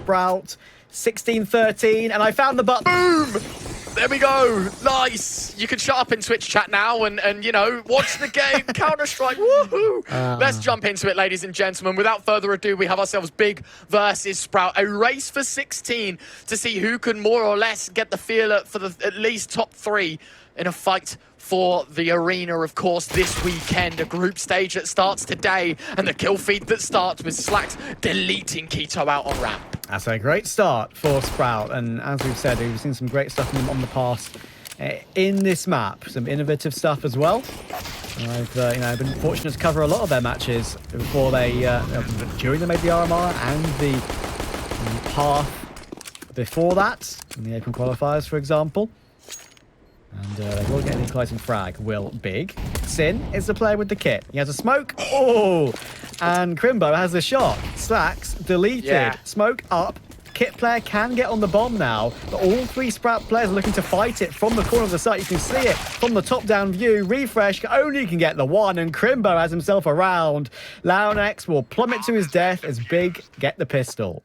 Sprout. 16-13, and I found the button. Boom! There we go. Nice. You can shut up in Twitch chat now and you know, watch the game. Counter-Strike. Woohoo! Let's jump into it, ladies and gentlemen. Without further ado, we have ourselves Big versus Sprout. A race for 16 to see who can more or less get the feel for the at least top 3 in a fight for the arena, of course, this weekend. A group stage that starts today, and the kill feed that starts with Slacks deleting Keto out on ramp. That's a great start for Sprout, and as we've said, we've seen some great stuff from them on the pass in this map. Some innovative stuff as well. I've been fortunate to cover a lot of their matches before they, during they made the RMR and the path before that, in the Open qualifiers, for example. And they will get an equalizing frag. Will Big. Sin is the player with the kit. He has a smoke. Oh! And Crimbo has the shot. Slacks deleted. Yeah. Smoke up. Kit player can get on the bomb now. But all 3 Sprout players are looking to fight it from the corner of the site. You can see it from the top-down view. Refresh only can get the 1. And Crimbo has himself a round. Launex will plummet to his death as Big get the pistol.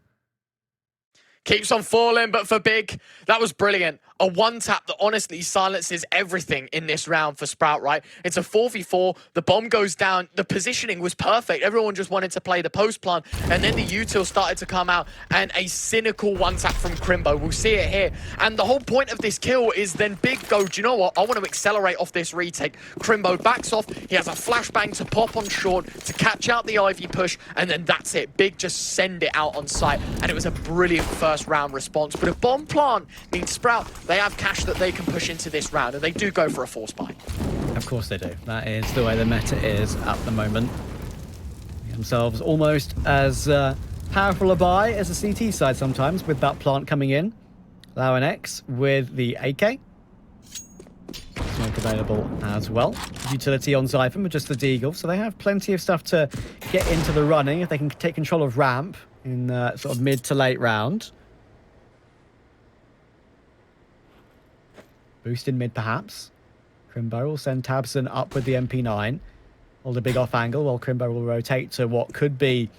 Keeps on falling, but for Big, that was brilliant. A one-tap that honestly silences everything in this round for Sprout, right? It's a 4v4. The bomb goes down. The positioning was perfect. Everyone just wanted to play the post plant. And then the util started to come out. And a cynical one-tap from Crimbo. We'll see it here. And the whole point of this kill is then Big go, do you know what? I want to accelerate off this retake. Crimbo backs off. He has a flashbang to pop on short to catch out the Ivy push. And then that's it. Big just send it out on site. And it was a brilliant first round response. But a bomb plant means Sprout, they have cash that they can push into this round, and they do go for a force buy. Of course they do. That is the way the meta is at the moment. Themselves almost as powerful a buy as the CT side sometimes, with that plant coming in. Launex with the AK. Smoke available as well. Utility on Zyphon with just the Deagle, so they have plenty of stuff to get into the running if they can take control of ramp in sort of mid to late round. Boost in mid, perhaps. Crimbo will send Tabson up with the MP9. Hold a Big off angle while Crimbo will rotate to what could be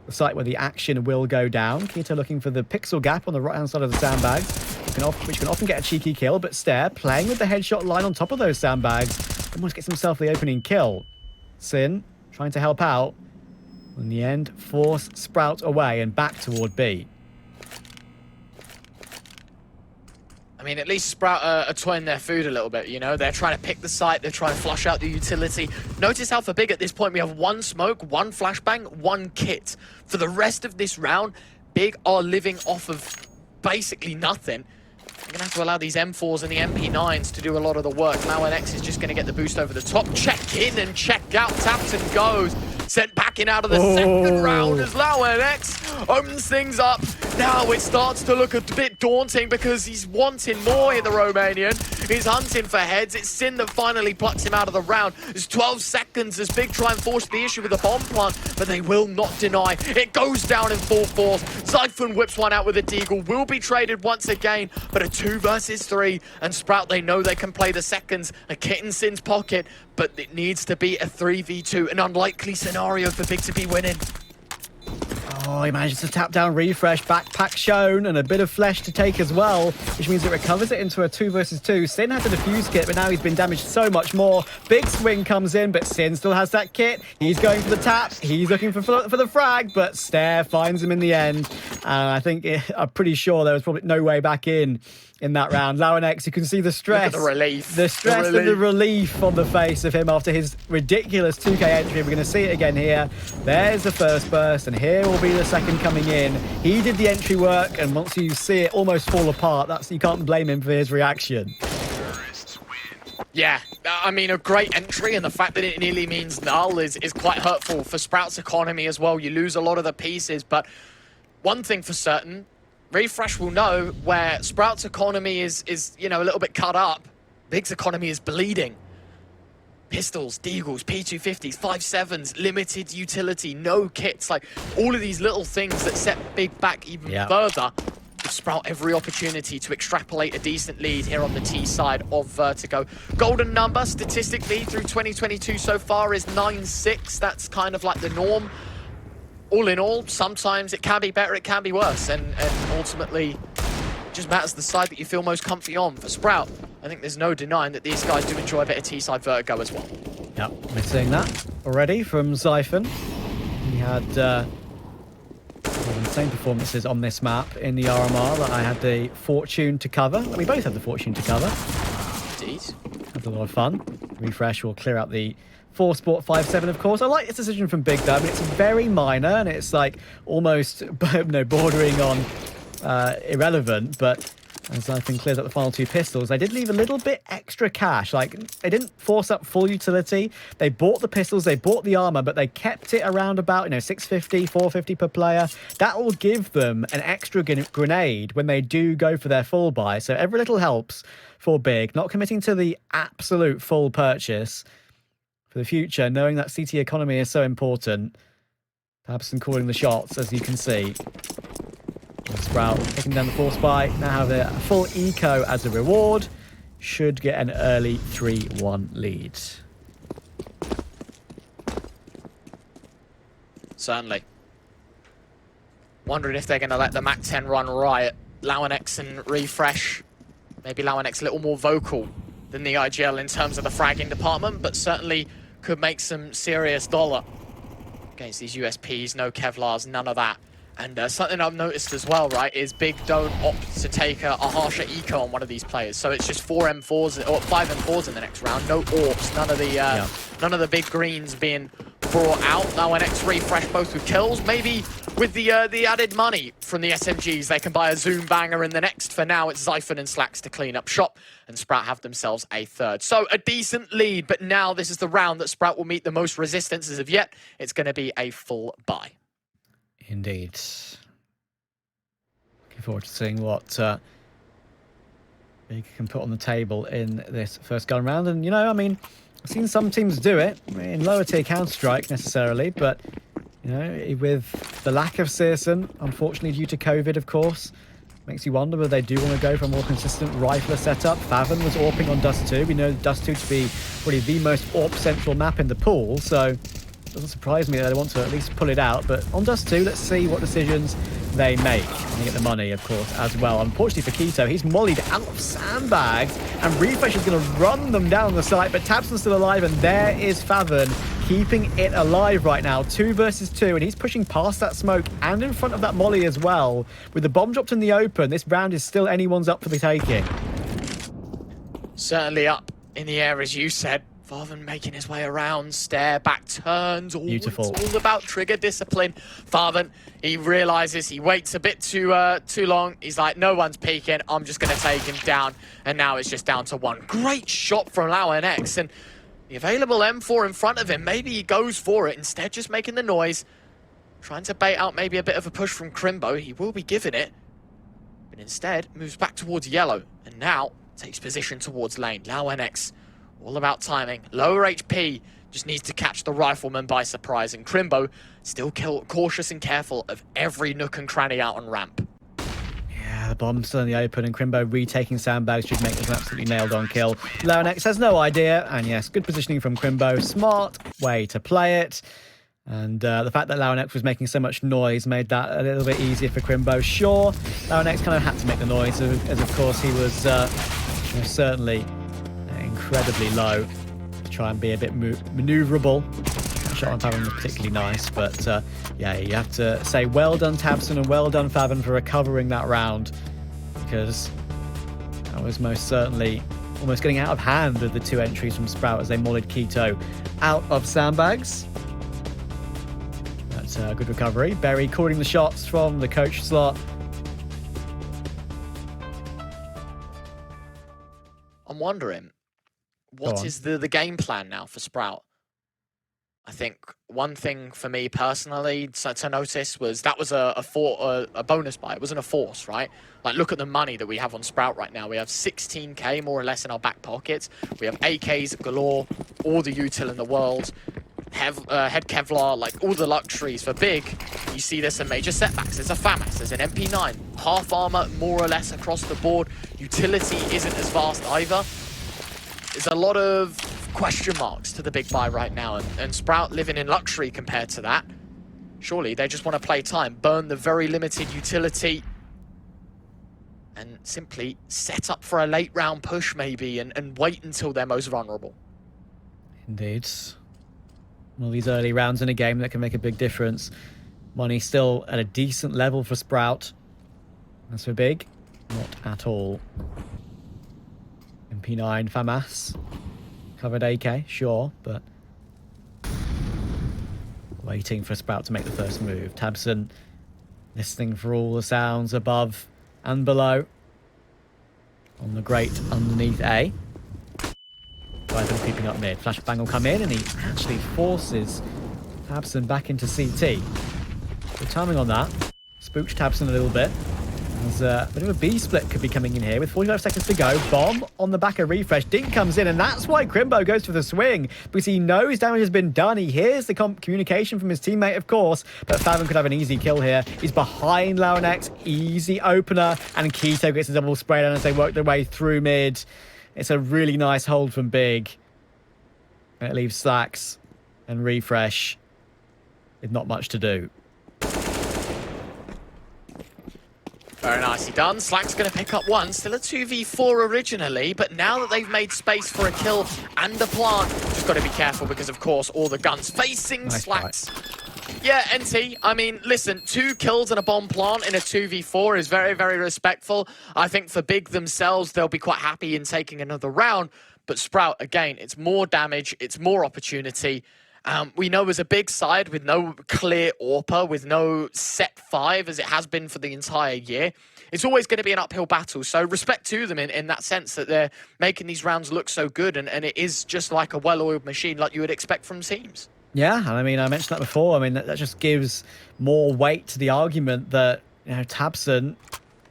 the site where the action will go down. Keto looking for the pixel gap on the right-hand side of the sandbags, which can often get a cheeky kill, but Stare playing with the headshot line on top of those sandbags. Almost gets himself the opening kill. Sin trying to help out. In the end, force Sprout away and back toward B. I mean, at least Sprout are toying their food a little bit, you know? They're trying to pick the site, they're trying to flush out the utility. Notice how for Big at this point we have 1 smoke, 1 flashbang, 1 kit. For the rest of this round, Big are living off of basically nothing. You're going to have to allow these M4s and the MP9s to do a lot of the work. Launex is just going to get the boost over the top. Check in and check out. Taps and goes. Sent back in out of the second round as Launex opens things up. Now it starts to look a bit daunting because he's wanting more here, the Romanian. He's hunting for heads. It's Sin that finally plucks him out of the round. There's 12 seconds as Big try and force the issue with the bomb plant, but they will not deny. It goes down in full force. Zyphon whips one out with a Deagle. Will be traded once again, but a 2 versus 3. And Sprout, they know they can play the seconds. A kit in Sin's pocket, but it needs to be a 3v2. An unlikely scenario for Big to be winning. Oh, he manages to tap down refresh, backpack shown, and a bit of flesh to take as well, which means it recovers it into a 2 versus 2. Sin has a defuse kit, but now he's been damaged so much more. Big swing comes in, but Sin still has that kit. He's going for the tap. He's looking for the frag, but Stare finds him in the end. And I'm pretty sure there was probably no way back in that round. Launex, you can see the stress. Look at the relief. The stress and the relief on the face of him after his ridiculous 2K entry. We're going to see it again here. There's the first burst, and here will be the second coming in. He did the entry work, and once you see it almost fall apart, you can't blame him for his reaction. Yeah, I mean, a great entry, and the fact that it nearly means null is quite hurtful for Sprout's economy as well. You lose a lot of the pieces, but one thing for certain, Refresh will know where Sprout's economy is a little bit cut up. Big's economy is bleeding. Pistols, Deagles, P250s, 5.7s, limited utility, no kits, like all of these little things that set Big back even further. Give Sprout every opportunity to extrapolate a decent lead here on the T side of Vertigo. Golden number statistically through 2022 so far is 9-6. That's kind of like the norm. all in all, sometimes it can be better, it can be worse, and ultimately, it just matters the side that you feel most comfy on. For Sprout, I think there's no denying that these guys do enjoy a bit of T-side Vertigo as well. Yep, we're seeing that already from Xiphon. He had insane performances on this map in the RMR that I had the fortune to cover. We both had the fortune to cover. Indeed. Had a lot of fun. Refresh will clear out the 4 Sport 5-7, of course. I like this decision from Big though. I mean, it's very minor and it's like almost bordering on irrelevant, but as Xiphon clears up the final 2 pistols, they did leave a little bit extra cash. Like, they didn't force up full utility. They bought the pistols, they bought the armor, but they kept it around about, 650, 450 per player. That will give them an extra grenade when they do go for their full buy. So every little helps for Big. Not committing to the absolute full purchase for the future, knowing that CT economy is so important. Tabson calling the shots, as you can see. Sprout taking down the force buy. Now have a full eco as a reward. Should get an early 3-1 lead. Certainly. Wondering if they're going to let the MAC-10 run riot. Lauenex and Refresh. Maybe Lauenex a little more vocal than the IGL in terms of the fragging department, but certainly could make some serious dollar against these USPs. No Kevlars, none of that. And something I've noticed as well, right, is Big don't opt to take a harsher eco on one of these players. So it's just 4 M4s or 5 M4s in the next round. No AWPs, none of the big greens being brought out. Now an X Refresh both with kills. Maybe with the added money from the SMGs, they can buy a Zoom banger in the next. For now, it's Xiphon and Slacks to clean up shop, and Sprout have themselves a third. So a decent lead, but now this is the round that Sprout will meet the most resistance as of yet. It's going to be a full buy. Indeed. Looking forward to seeing what Big can put on the table in this first gun round. And, I mean, I've seen some teams do it in lower tier Counter-Strike necessarily, but, with the lack of Searson, unfortunately due to COVID, of course, makes you wonder whether they do want to go for a more consistent rifler setup. Favon was AWPing on Dust 2. We know Dust 2 to be probably the most AWP central map in the pool, so doesn't surprise me that they want to at least pull it out. But on Dust 2, let's see what decisions they make. And they get the money, of course, as well. Unfortunately for Keto, he's mollied out of sandbags, and Refresh is going to run them down the site, but Tabson's still alive, and there is Favon keeping it alive right now. 2 versus 2, and he's pushing past that smoke and in front of that molly as well. With the bomb dropped in the open, this round is still anyone's up for the taking. Certainly up in the air, as you said. Favon making his way around, stare, back turns. Beautiful. It's all about trigger discipline. Favon, he realizes he waits a bit too long. He's like, no one's peeking. I'm just going to take him down. And now it's just down to 1. Great shot from Lauenex. And the available M4 in front of him, maybe he goes for it. Instead, just making the noise. Trying to bait out maybe a bit of a push from Crimbo. He will be giving it. But instead, moves back towards yellow. And now takes position towards lane. Lauenex. All about timing. Lower HP, just needs to catch the rifleman by surprise. And Crimbo still cautious and careful of every nook and cranny out on ramp. Yeah, the bomb's still in the open, and Crimbo retaking sandbags should make this an absolutely nailed-on kill. Lauenex has no idea, and yes, good positioning from Crimbo. Smart way to play it. And the fact that Lauenex was making so much noise made that a little bit easier for Crimbo. Sure, Lauenex kind of had to make the noise, as of course he was certainly incredibly low to try and be a bit maneuverable. The shot on Favon was particularly nice, but yeah, you have to say well done Tabson and well done Favon for recovering that round, because that was most certainly almost getting out of hand with the 2 entries from Sprout as they mollied Keto out of sandbags. That's a good recovery. Berry calling the shots from the coach slot. I'm wondering, what is the game plan now for Sprout? I think one thing for me personally to notice was that was a bonus buy. It wasn't a force, right? Like, look at the money that we have on Sprout right now. We have 16k more or less in our back pockets. We have AKs galore, all the util in the world, head Kevlar, like all the luxuries. For Big, you see there's some major setbacks. There's a FAMAS, there's an MP9, half armor more or less across the board. Utility isn't as vast either. There's a lot of question marks to the big buy right now, and Sprout living in luxury compared to that. Surely they just want to play time, burn the very limited utility, and simply set up for a late round push maybe, and wait until they're most vulnerable. Indeed. Well, these early rounds in a game that can make a big difference. Money still at a decent level for Sprout. As for Big, not at all. MP9 FAMAS. Covered AK, sure, but waiting for Sprout to make the first move. Tabson listening for all the sounds above and below. On the grate underneath A. Rythan creeping up mid. Flashbang will come in and he actually forces Tabson back into CT. Good timing on that. Spooked Tabson a little bit. There's a bit of a B split could be coming in here with 45 seconds to go. Bomb on the back of refresh. Dink comes in and that's why Crimbo goes for the swing. Because he knows damage has been done. He hears the communication from his teammate, of course. But Fathom could have an easy kill here. He's behind Launex. Easy opener. And Keto gets a double spray down as they work their way through mid. It's a really nice hold from Big. And it leaves Slacks and Refresh with not much to do. Very nicely done. Slack's going to pick up one. Still a 2v4 originally, but now that they've made space for a kill and a plant, just got to be careful because, of course, all the guns facing Nice Slacks. Yeah, NT, I mean, listen, 2 kills and a bomb plant in a 2v4 is very, very respectful. I think for Big themselves, they'll be quite happy in taking another round. But Sprout, again, it's more damage, it's more opportunity. We know as a big side with no clear AWPer, with no set 5 as it has been for the entire year, it's always going to be an uphill battle. So respect to them in that sense that they're making these rounds look so good. And it is just like a well-oiled machine like you would expect from teams. Yeah, and I mean, I mentioned that before. I mean, that just gives more weight to the argument that, you know, Tabson,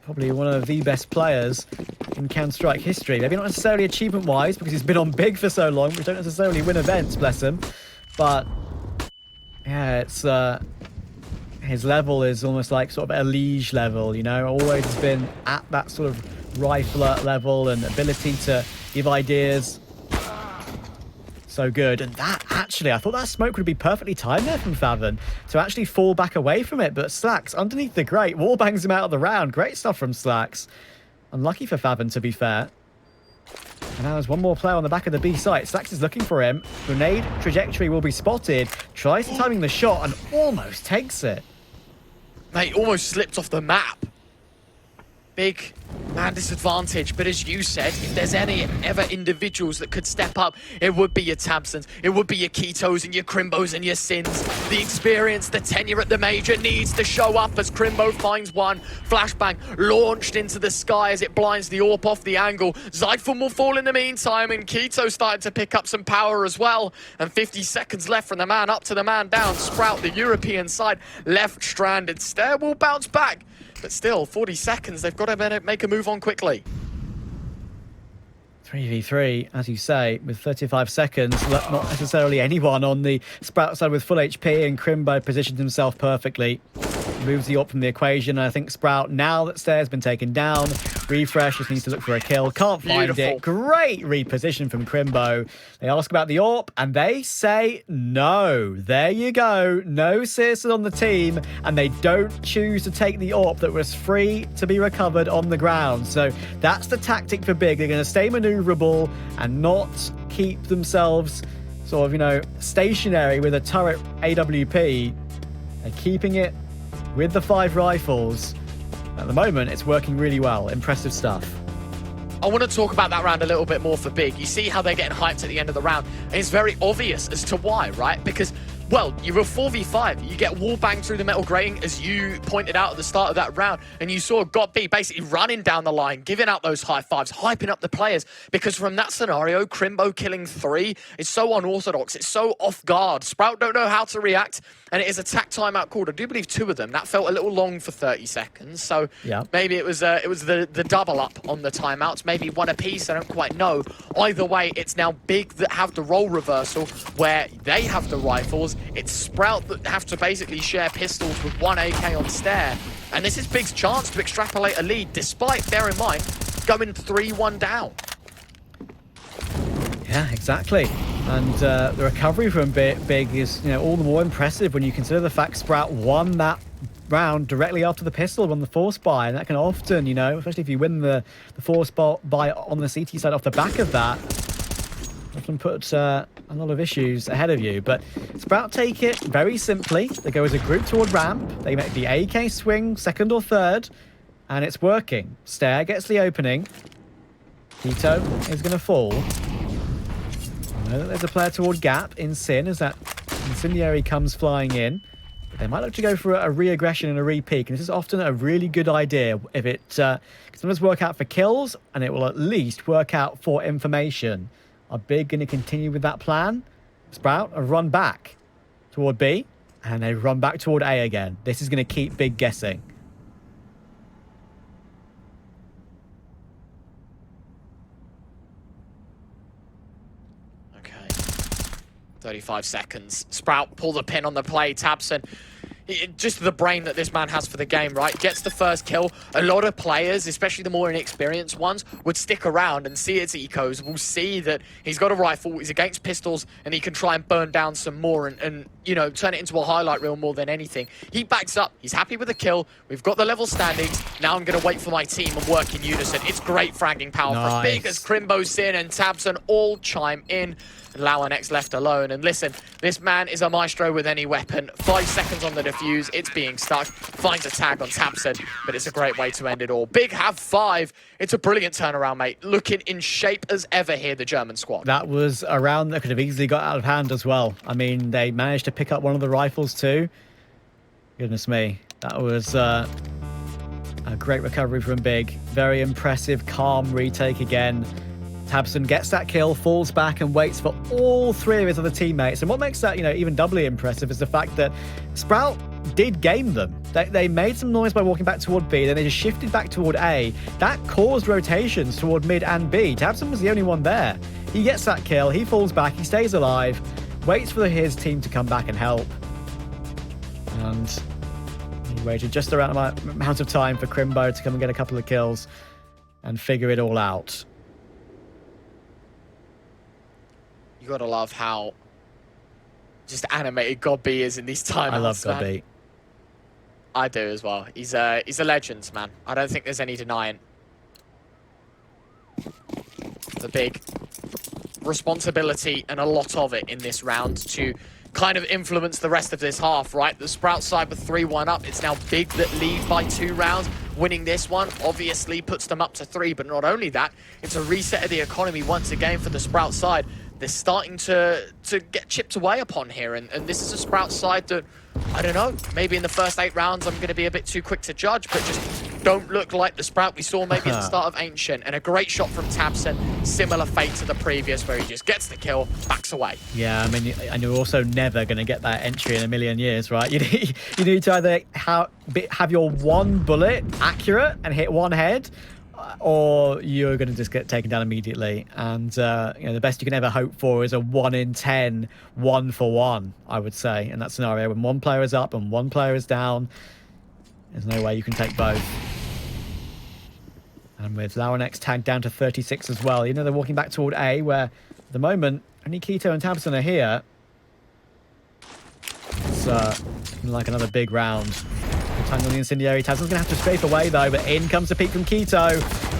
probably one of the best players in Counter-Strike history. Maybe not necessarily achievement-wise, because he's been on Big for so long, which don't necessarily win events, bless him. But, yeah, it's his level is almost like sort of a liege level, you know? Always has been at that sort of rifler level and ability to give ideas. So good. And that, actually, I thought that smoke would be perfectly timed there from Fathom to actually fall back away from it. But Slacks, underneath the grate, wallbangs him out of the round. Great stuff from Slacks. Unlucky for Fathom, to be fair. And now there's one more player on the back of the B site. Slacks is looking for him. Grenade trajectory will be spotted. Tries timing the shot and almost takes it. Mate, almost slipped off the map. Big man disadvantage, but as you said, if there's any ever individuals that could step up, it would be your Tabsons, it would be your Ketos and your Crimbos and your Sins. The experience, the tenure at the major needs to show up as Crimbo finds one. Flashbang launched into the sky as it blinds the AWP off the angle. Zyphon will fall in the meantime, and Keto started to pick up some power as well. And 50 seconds left from the man up to the man down. Sprout, the European side, left stranded. Stair will bounce back. But still, 40 seconds, they've got to make a move on quickly. 3v3, as you say, with 35 seconds. Not necessarily anyone on the Sprout side with full HP, and Crimbo positions himself perfectly. Moves the AWP from the equation, and I think Sprout, now that Stair's been taken down, Refresh just needs to look for a kill. Can't find it. Great reposition from Crimbo. They ask about the AWP, and they say no. There you go. No Searson on the team, and they don't choose to take the AWP that was free to be recovered on the ground. So that's the tactic for Big. They're going to stay maneuverable and not keep themselves sort of, you know, stationary with a turret AWP. They're keeping it with the 5 rifles. At the moment, it's working really well. Impressive stuff. I want to talk about that round a little bit more for Big. You see how they're getting hyped at the end of the round, and it's very obvious as to why, right? Because, well, you're a 4v5. You get wallbang through the metal grating, as you pointed out at the start of that round, and you saw Got B basically running down the line, giving out those high fives, hyping up the players, because from that scenario, Crimbo killing 3 is so unorthodox. It's so off guard. Sprout don't know how to react, and it is a tack timeout called. I do believe 2 of them. That felt a little long for 30 seconds, so yeah, maybe it was the double up on the timeouts, maybe one apiece. I don't quite know. Either way, it's now Big that have the role reversal where they have the rifles. It's Sprout that have to basically share pistols with 1 AK on Stair. And this is Big's chance to extrapolate a lead, despite, bear in mind, going 3-1 down. Yeah, exactly. And the recovery from Big is, all the more impressive when you consider the fact Sprout won that round directly after the pistol on the force buy, and that can often, especially if you win the force buy on the CT side off the back of that, often put a lot of issues ahead of you. But Sprout take it very simply. They go as a group toward ramp. They make the AK swing second or third, and it's working. Stair gets the opening. Keto is going to fall. I know that there's a player toward gap in Sin as that incendiary comes flying in. But they might look to go for a re-aggression and a re-peek, and this is often a really good idea if it can sometimes work out for kills, and it will at least work out for information. Are Big going to continue with that plan? Sprout a run back toward B, and they run back toward A again. This is going to keep Big guessing. Okay. 35 seconds. Sprout pull the pin on the play. Tabson, just the brain that this man has for the game, right? Gets the first kill. A lot of players, especially the more inexperienced ones, would stick around and see its ecos. We'll see that he's got a rifle, he's against pistols, and he can try and burn down some more and turn it into a highlight reel more than anything. He backs up. He's happy with the kill. We've got the level standings. Now I'm going to wait for my team and work in unison. It's great fragging power from Big as Crimbo, Sin, and Tabson all chime in. Lauernex left alone. And listen, this man is a maestro with any weapon. 5 seconds on the defuse. It's being stuck. Finds a tag on Tabson, but it's a great way to end it all. Big have 5. It's a brilliant turnaround, mate. Looking in shape as ever here, the German squad. That was a round that could have easily got out of hand as well. I mean, they managed to pick up one of the rifles too. Goodness me. That was a great recovery from Big. Very impressive, calm retake again. Tabson gets that kill, falls back and waits for all 3 of his other teammates. And what makes that, even doubly impressive is the fact that Sprout did game them. They made some noise by walking back toward B, then they just shifted back toward A. That caused rotations toward mid and B. Tabson was the only one there. He gets that kill, he falls back, he stays alive, waits for his team to come back and help. And he waited just the right amount of time for Crimbo to come and get a couple of kills and figure it all out. You gotta love how just animated God B is in these timeouts. I love God B. I do as well. He's a legend, man. I don't think there's any denying the Big responsibility and a lot of it in this round to kind of influence the rest of this half, right? The Sprout side with 3-1 up. It's now Big that lead by 2 rounds. Winning this one obviously puts them up to 3, but not only that, it's a reset of the economy once again for the Sprout side. They're starting to get chipped away upon here, and this is a Sprout side that, I don't know, maybe in the first 8 rounds I'm going to be a bit too quick to judge, but just don't look like the Sprout we saw maybe at the start of Ancient. And a great shot from Tabson, similar fate to the previous where he just gets the kill, backs away. Yeah, I mean, and you're also never going to get that entry in a million years, right? You need to either have your one bullet accurate and hit one head, or you're going to just get taken down immediately. And the best you can ever hope for is a 1 in 10 1-for-1, I would say, in that scenario. When one player is up and one player is down, there's no way you can take both. And with Lauernex tagged down to 36 as well, they're walking back toward A, where at the moment only Keto and Tabson are here. It's looking like another big round. Time on the incendiary. Tabson's going to have to scrape away though, but in comes the peek from Keto.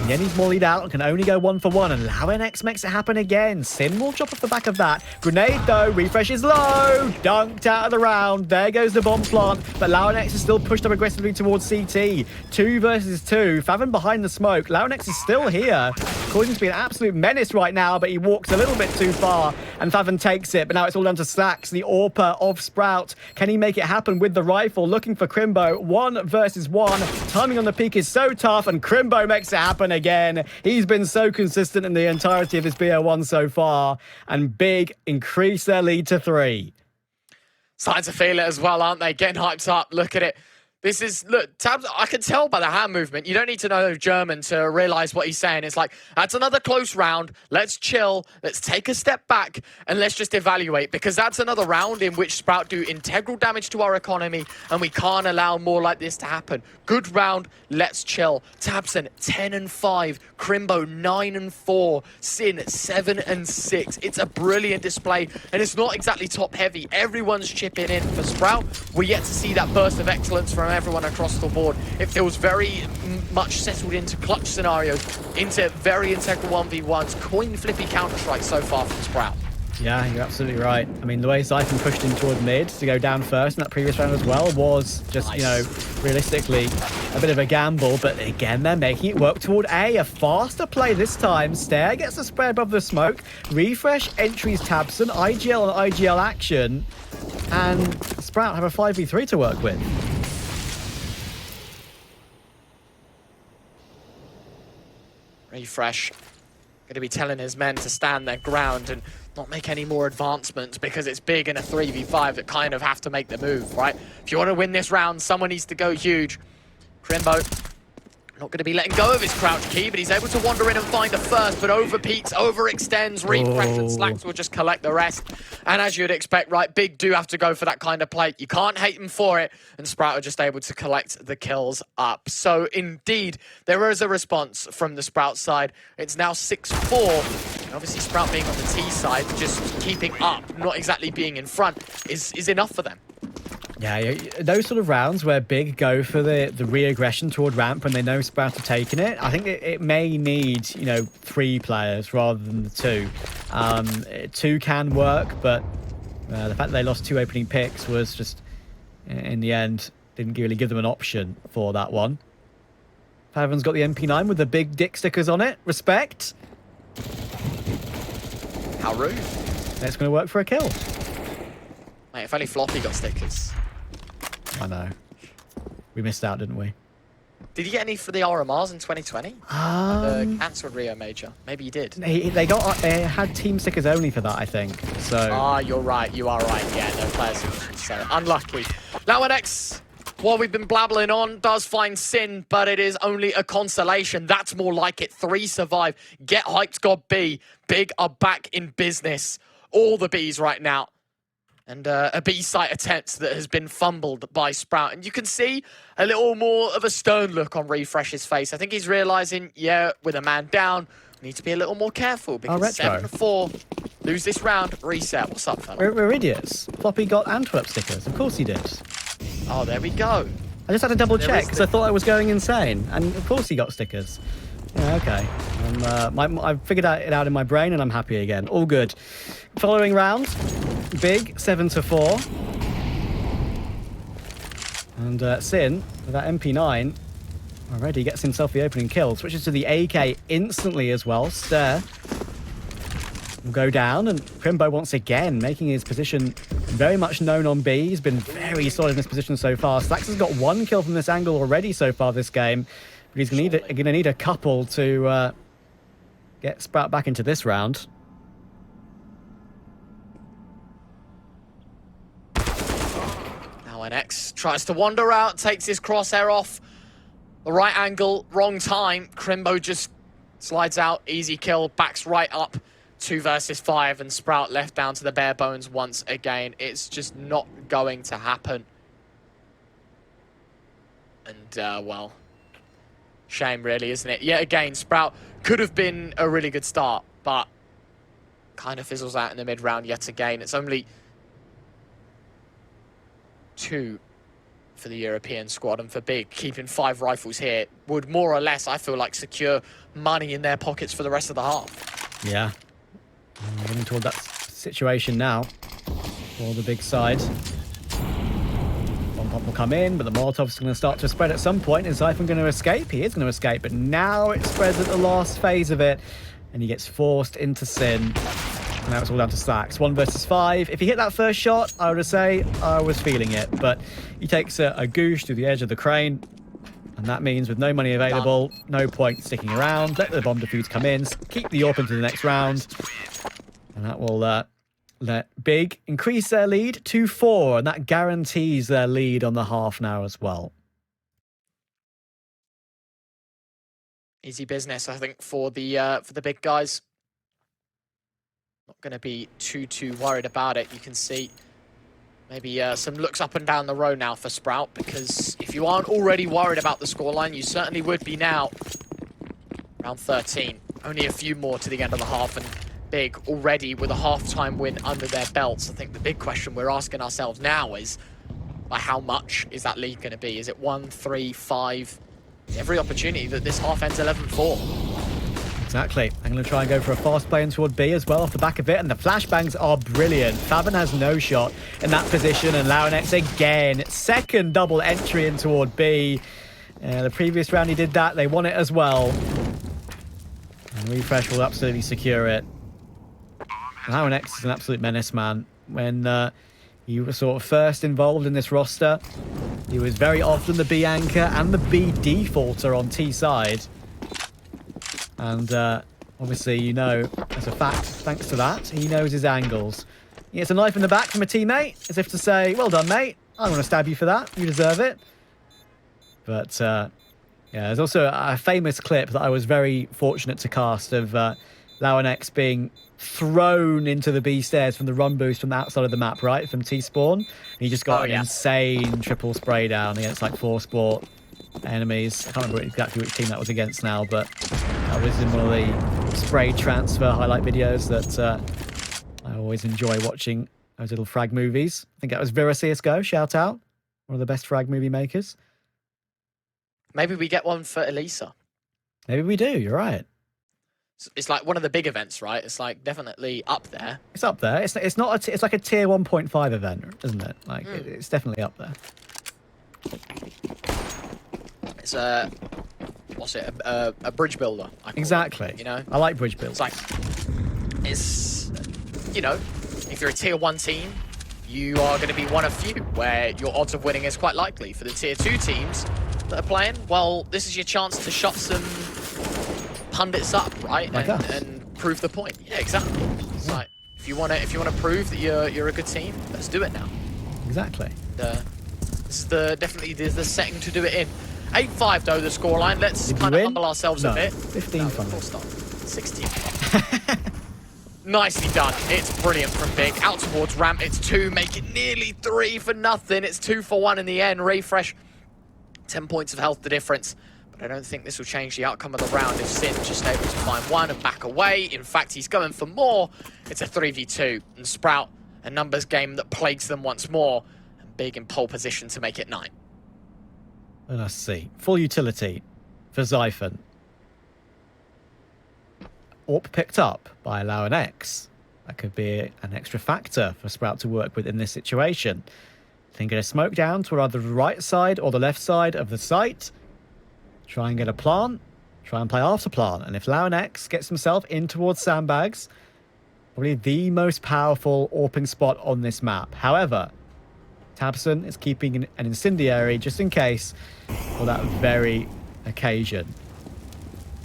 And then he's mollied out and can only go 1-for-1, and Lauernex makes it happen again. Sin will chop off the back of that. Grenade though, refresh is low. Dunked out of the round. There goes the bomb plant, but Lauernex is still pushed up aggressively towards CT. 2 versus 2. Faven behind the smoke. Lauernex is still here. Causing to be an absolute menace right now, but he walks a little bit too far, and Faven takes it. But now it's all down to Slacks, the AWPer of Sprout. Can he make it happen with the rifle? Looking for Crimbo. 1 versus 1. Timing on the peak is so tough, and Crimbo makes it happen again. He's been so consistent in the entirety of his BO1 so far, and Big increase their lead to 3. Starting to feel it as well, aren't they? Getting hyped up. Look at it. This is, look, Tabs, I can tell by the hand movement. You don't need to know German to realize what he's saying. It's like, that's another close round. Let's chill. Let's take a step back and let's just evaluate, because that's another round in which Sprout do integral damage to our economy, and we can't allow more like this to happen. Good round. Let's chill. Tabson 10-5, Crimbo 9-4, Sin 7-6. It's a brilliant display, and it's not exactly top heavy. Everyone's chipping in for Sprout. We're yet to see that burst of excellence from everyone across the board. It feels very much settled into clutch scenarios, into very integral 1v1s, coin flippy counter-strike so far from Sprout. Yeah, you're absolutely right. I mean, the way Siphon pushed in toward mid to go down first in that previous round as well was just, Nice. you know, realistically a bit of a gamble. But again, they're making it work toward A. A faster play this time. Stair gets the spray above the smoke. Refresh entries Tabson. IGL and IGL action. And Sprout have a 5v3 to work with. Refresh going to be telling his men to stand their ground and not make any more advancements, because it's big in a 3v5 that kind of have to make the move, right? If you want to win this round, someone needs to go huge. Crimbo not going to be letting go of his crouch key, but he's able to wander in and find the first, but overpeaks, overextends, Refresh and Slacks will just collect the rest. And as you'd expect, right, Big do have to go for that kind of play. You can't hate him for it, and Sprout are just able to collect the kills up. So indeed, there is a response from the Sprout side. It's now 6-4. And obviously Sprout being on the T side, just keeping up, not exactly being in front, is enough for them. Yeah, those sort of rounds where Big go for the re-aggression toward ramp when they know Sprout are taking it, I think it may need, you know, 3 players rather than the 2. 2 can work, but the fact that they lost 2 opening picks was just, in the end, didn't really give them an option for that one. Pavan's got the MP9 with the big dick stickers on it. Respect. How rude. That's going to work for a kill. Mate, if only Floppy got stickers. I know. We missed out, didn't we? Did you get any for the RMRs in 2020? The cancelled Rio Major. Maybe you did. They had team stickers only for that, I think. So. Ah, you're right. You are right. Yeah, no players. So unlucky. Now, X, what we've been blabbling on does find Sin, but it is only a consolation. That's more like it. 3 survive. Get hyped, God B. Big are back in business. All the Bs right now. And a B-site attempt that has been fumbled by Sprout. And you can see a little more of a stern look on Refresh's face. I think he's realizing, yeah, with a man down, we need to be a little more careful, because 7-4, lose this round, reset. What's up, fella? We're idiots. Floppy got Antwerp stickers. Of course he did. Oh, there we go. I just had to double check because I thought I was going insane. And of course he got stickers. Yeah, okay. I've figured it out in my brain and I'm happy again. All good. Following round, Big 7-4. And Sin, with that MP9, already gets himself the opening kill. Switches to the AK instantly as well. Stair will go down, and Crimbo once again making his position very much known on B. He's been very solid in this position so far. Slacks has got 1 kill from this angle already so far this game. But he's going to need a couple to get Sprout back into this round. Now NX tries to wander out, takes his crosshair off. The right angle, wrong time. Crimbo just slides out, easy kill, backs right up. 2 versus 5, and Sprout left down to the bare bones once again. It's just not going to happen. And, well, shame really, isn't it? Yet again, Sprout could have been a really good start, but kind of fizzles out in the mid-round yet again. It's only 2 for the European squad, and for Big, keeping 5 rifles here would more or less, I feel like, secure money in their pockets for the rest of the half. Yeah. Getting toward that situation now for the Big side. One pop will come in, but the Molotov's going to start to spread at some point. Is Siphon going to escape? He is going to escape, but now it spreads at the last phase of it, and he gets forced into Sin. And now it's all down to Slacks. 1 versus 5. If he hit that first shot, I would say I was feeling it, but he takes a goosh to the edge of the crane. And that means with no money available, no point sticking around. Let the bomb defuse come in, keep the AWP into the next round. And that will let Big increase their lead to 4. And that guarantees their lead on the half now as well. Easy business, I think, for the big guys. Not going to be too worried about it. You can see maybe some looks up and down the road now for Sprout, because if you aren't already worried about the scoreline, you certainly would be now. Round 13, only a few more to the end of the half, and Big already with a half-time win under their belts. I think the big question we're asking ourselves now is, by how much is that lead going to be? Is it 1, 3, 5? Every opportunity that this half ends 11-4. Exactly. I'm going to try and go for a fast play in toward B as well off the back of it, and the flashbangs are brilliant. Faven has no shot in that position, and Launex again. Second double entry in toward B. The previous round he did that. They won it as well. And Refresh will absolutely secure it. Launex is an absolute menace, man. When he was sort of first involved in this roster, he was very often the B anchor and the B defaulter on T side. And obviously, you know, as a fact, thanks to that, he knows his angles. He gets a knife in the back from a teammate, as if to say, well done, mate. I'm going to stab you for that. You deserve it. But, yeah, there's also a famous clip that I was very fortunate to cast of Launex being thrown into the B stairs from the run boost from the outside of the map, right? From T-spawn. And he just got an insane triple spray down against, like, 4 sport enemies. I can't remember exactly which team that was against now, but that was in one of the spray transfer highlight videos that I always enjoy watching, those little frag movies. I think that was VeraCSGO, shout out. One of the best frag movie makers. Maybe we get one for Elisa. Maybe we do, you're right. It's like one of the big events, right? It's like definitely up there. It's up there. It's not it's like a tier 1.5 event, isn't it? Like it's definitely up there. It's what's it? A bridge builder. Exactly. You know, I like bridge builders. It's you know, if you're a tier 1 team, you are going to be one of few where your odds of winning is quite likely. For the tier 2 teams that are playing, well, this is your chance to shut some pundits up, right? Like and prove the point. Yeah, exactly. It's like if you want to prove that you're a good team, let's do it now. Exactly. This is definitely the setting to do it in. 8-5 though, the scoreline. Let's kind of humble ourselves a bit. 15 fun. 16. Nicely done. It's brilliant from Big. Out towards ramp. It's 2, make it nearly 3 for nothing. It's 2 for 1 in the end. Refresh. 10 points of health the difference. But I don't think this will change the outcome of the round if Sin's just able to find one and back away. In fact, he's going for more. It's a 3v2. And Sprout, a numbers game that plagues them once more. And Big in pole position to make it 9. Let's see. Full utility for Xiphon. AWP picked up by Launex. That could be an extra factor for Sprout to work with in this situation. Then get a smoke down to either the right side or the left side of the site. Try and get a plant. Try and play after plant. And if Launex gets himself in towards sandbags, probably the most powerful AWPing spot on this map. However, tabseN is keeping an incendiary just in case for that very occasion.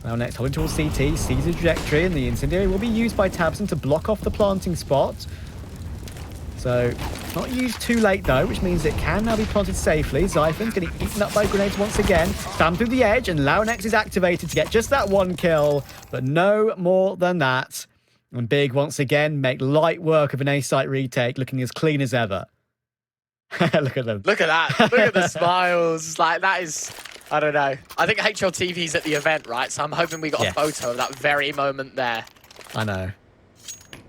Launex holding towards CT, sees the trajectory, and the incendiary will be used by tabseN to block off the planting spot. So, it's not used too late though, which means it can now be planted safely. Xiphon's getting eaten up by grenades once again. Spam through the edge, and Launex is activated to get just that 1 kill, but no more than that. And Big once again make light work of an A-site retake, looking as clean as ever. Look at them. Look at that. Look at the smiles. Like, that is, I don't know. I think HLTV's at the event, right? So I'm hoping we got a photo of that very moment there. I know.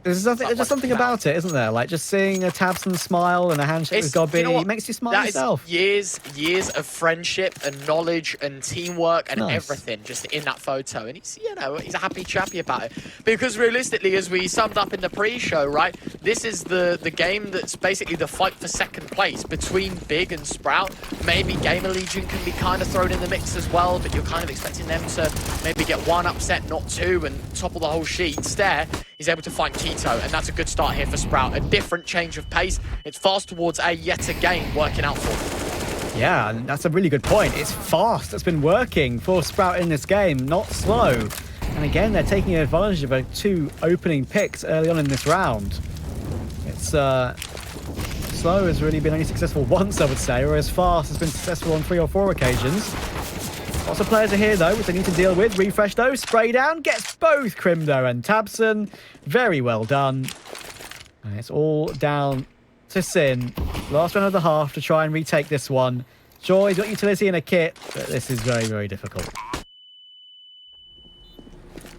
There's just something about it, isn't there? Like just seeing a tabseN smile and a handshake with Godby, it makes you smile yourself. Years of friendship and knowledge and teamwork and everything just in that photo. And he's, you know, he's a happy chappy about it. Because realistically, as we summed up in the pre-show, right, this is the game that's basically the fight for second place between Big and Sprout. Maybe Gamer Legion can be kind of thrown in the mix as well, but you're kind of expecting them to maybe get 1 upset, not 2, and topple the whole sheet. Instead, he's able to find Keto, and that's a good start here for Sprout. A different change of pace. It's fast towards A yet again, working out for him. Yeah, and that's a really good point. It's fast that's been working for Sprout in this game, not slow. And again, they're taking advantage of 2 opening picks early on in this round. It's slow has really been only successful once, I would say, whereas fast has been successful on 3 or 4 occasions. Lots of players are here, though, which they need to deal with. Refresh, though. Spray down. Gets both Crimdo and Tabson. Very well done. And it's all down to Sin. Last round of the half to try and retake this one. Sure, he's got utility and a kit, but this is very, very difficult.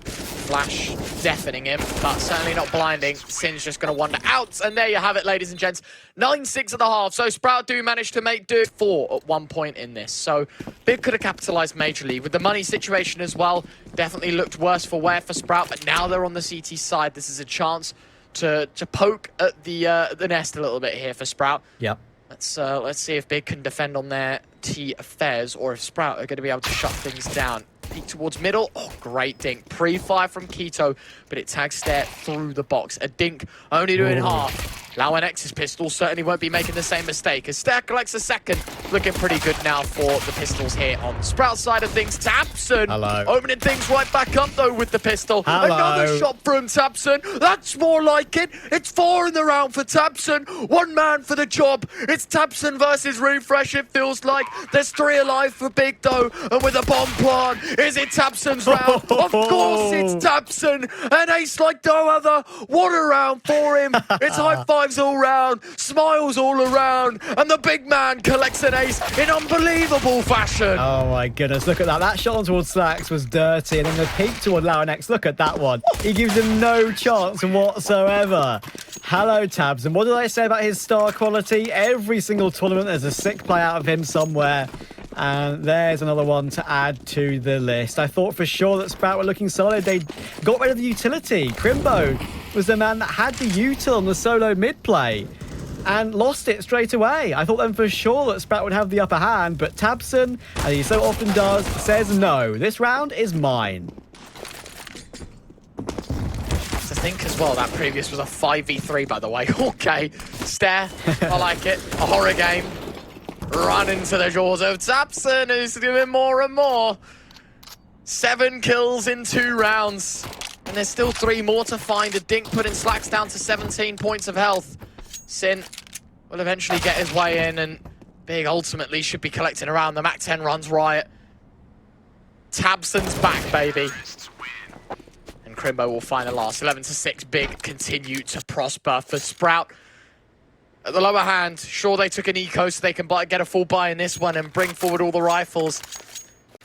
Flash deafening him, but certainly not blinding. Sin's just going to wander out, and there you have it, ladies and gents. 9-6 at the half, so Sprout do manage to make do 4 at one point in this. So Big could have capitalized majorly. With the money situation as well, definitely looked worse for wear for Sprout, but now they're on the CT side. This is a chance to poke at the nest a little bit here for Sprout. Yep. Let's see if Big can defend on their T affairs, or if Sprout are going to be able to shut things down. Peek towards middle. Oh, great dink. Pre-fire from Keto, but it tags Stair through the box. A dink only doing half. Lauanex's pistol certainly won't be making the same mistake as Stair collects a second. Looking pretty good now for the pistols here on Sprout's side of things. Tabson opening things right back up though with the pistol. Another shot from Tabson. That's more like it. It's 4 in the round for Tabson. 1 man for the job. It's Tabson versus Refresh. It feels like there's 3 alive for Big though. And with a bomb plant, is it Tabson's round? Of course it's Tabson. An ace like no other. What a round for him. It's high fives all round, smiles all around, and the big man collects an ace in unbelievable fashion. Oh my goodness, look at that. That shot on towards Slacks was dirty, and then the peek toward Lauanex. Look at that one. He gives him no chance whatsoever. Hello, Tabs. And what did I say about his star quality? Every single tournament, there's a sick play out of him somewhere. And there's another one to add to the list. I thought for sure that Sprout were looking solid. They got rid of the utility. Crimbo was the man that had the util on the solo mid play and lost it straight away. I thought then for sure that Sprout would have the upper hand, but Tabson, as he so often does, says no. This round is mine. To think as well, that previous was a 5v3, by the way. Okay, Stair, I like it. A horror game. Run into the jaws of Tabson, who's doing more and more. 7 kills in 2 rounds. And there's still 3 more to find. A dink putting Slacks down to 17 points of health. Sin will eventually get his way in, and Big ultimately should be collecting around the Mac 10 runs riot. Tabson's back, baby. And Crimbo will find the last. 11-6, Big continue to prosper for Sprout. At the lower hand, sure they took an eco so they can get a full buy in this one and bring forward all the rifles.